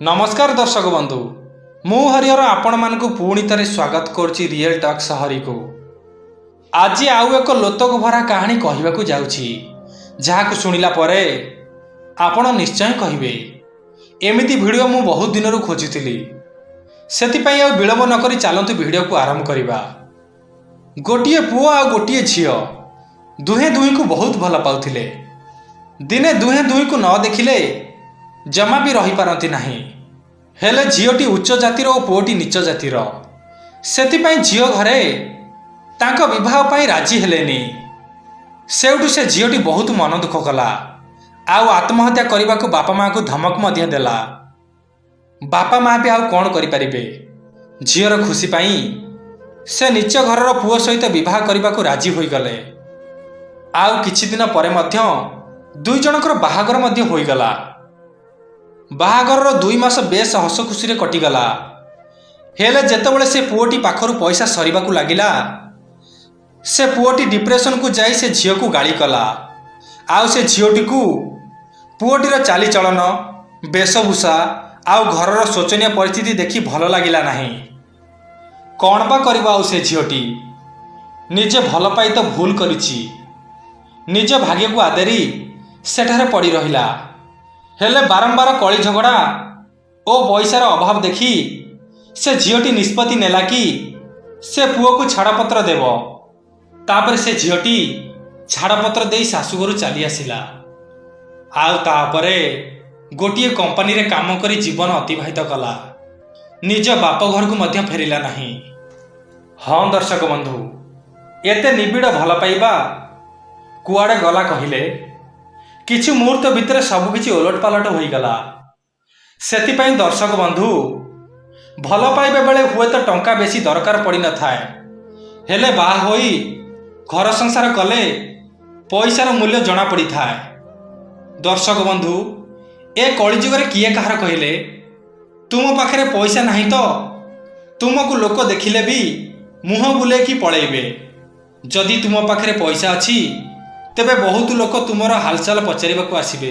नमस्कार दर्शक बंधु मु हरिहर आपण मानकु पुणी थे स्वागत करुच्ची रियल टॉक सहरी को। आज आउ एक लोतक भरा कहानी कहवाकू जाउछि जहाकू सुनिला परे आपण निश्चय कहिबे एमिति वीडियो मु बहुत दिन खोजुथिली। सेतिपई आ विलंब नकरी चलतु वीडियो को आरंभ करिबा। गोटिए पुओ आ गोटिए झियो दुहे दुही को बहुत भल पाउथिले। दिने दुहे दुही को न देखिले जमा भी रही पारती नहीं। हेले झीओटी उच्च जातिर और पुओटी नीच जातिर। सेतिपई झीओ घरे तांको विवाह पाई राजी हेलेनी। सेउठु से झीओटी बहुत मन दुख कला आउ आत्महत्या करने को बापा माँ को धमक मध्य देला। बापा माँ भी आउ कौन करि परिबे। झीओर खुशी पाई से नीच घरर पुओ सहित विवाह करने को राजी होई गले। आउ किछि दिन परे मध्य दुई जनकर बाहागर मध्य होई गला। बाहागर 2 मास बेस हस खुशी कटिगला। हेले जेतेबेले से पुओटी पाखरु पैसा सरीबाकू लागिला से पुओटी डिप्रेशन को जाई से झीओ को गाली कला। आउ से झीओटी को पुओटीर चाली चलन वेशभूषा आउ घरर शोचनीय परिस्थिति देखि भल लागिला नहीं। कौन बा करिबा आउ से झीओटी निजे भल पाई तो भूल करिछि। निज भाग्य को आदेरी सेठारे पड़ी रहिला। हेले बारंबार कली झगड़ा ओ पैसार अभाव देखी से झीओटी निष्पत्ति नेला कि से पुओ को छाड़पत्र देव। तापर से झीओटी छाड़पत्र दे शाशुघर चली आसिला। आउ तापरे गोटिए कंपनी रे काम करी जीवन अतिबाहित कला। निज बाप घर को मध्य फेरिला नहीं। हाँ दर्शक बंधु एते निबिड़ भल पाइबा कुआड़े गला कहिले किछि मुहूर्त भितर सबकिछि ओलटपालट हो गला। सेतिपई दर्शक बंधु भल पाइबा बेले हुए तो टंका बेसी दरकार पड़ी न थाए। हेले बाहा होई घर संसार कले पैसार मूल्य जना पड़ी थाए। दर्शक बंधु ए कलिजुगरे किए कहार कहिले तुम पाखरे पैसा नहीं तो तुमको लोक देखिले भी मुह बुले कि पळेबे। जदि तुम पाखरे पैसा अछि तेबे बहुत लोक तुमर हालचाल पचारिबा को आसिबे।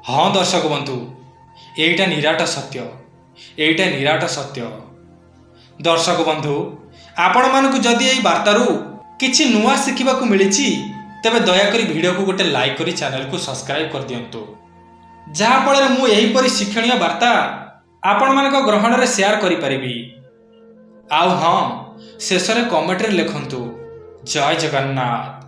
हाँ दर्शक बंधु एटा निराट सत्य। एटा निराट सत्य। दर्शक बंधु आपण मानकु जदि एई वार्तारू किछि नुआ शिखिबा को मिलिछि तेबे दया करी वीडियो को गोटे लाइक करी चैनल को सब्सक्राइब कर दियंतु। जहा फଳରେ मु एही परि शिक्षणीय वार्ता आपण मानक ग्रहण रे शेयर करि परिबी। आउ हाँ शेष रे कमेंट रे लिखंतु जय जगन्नाथ।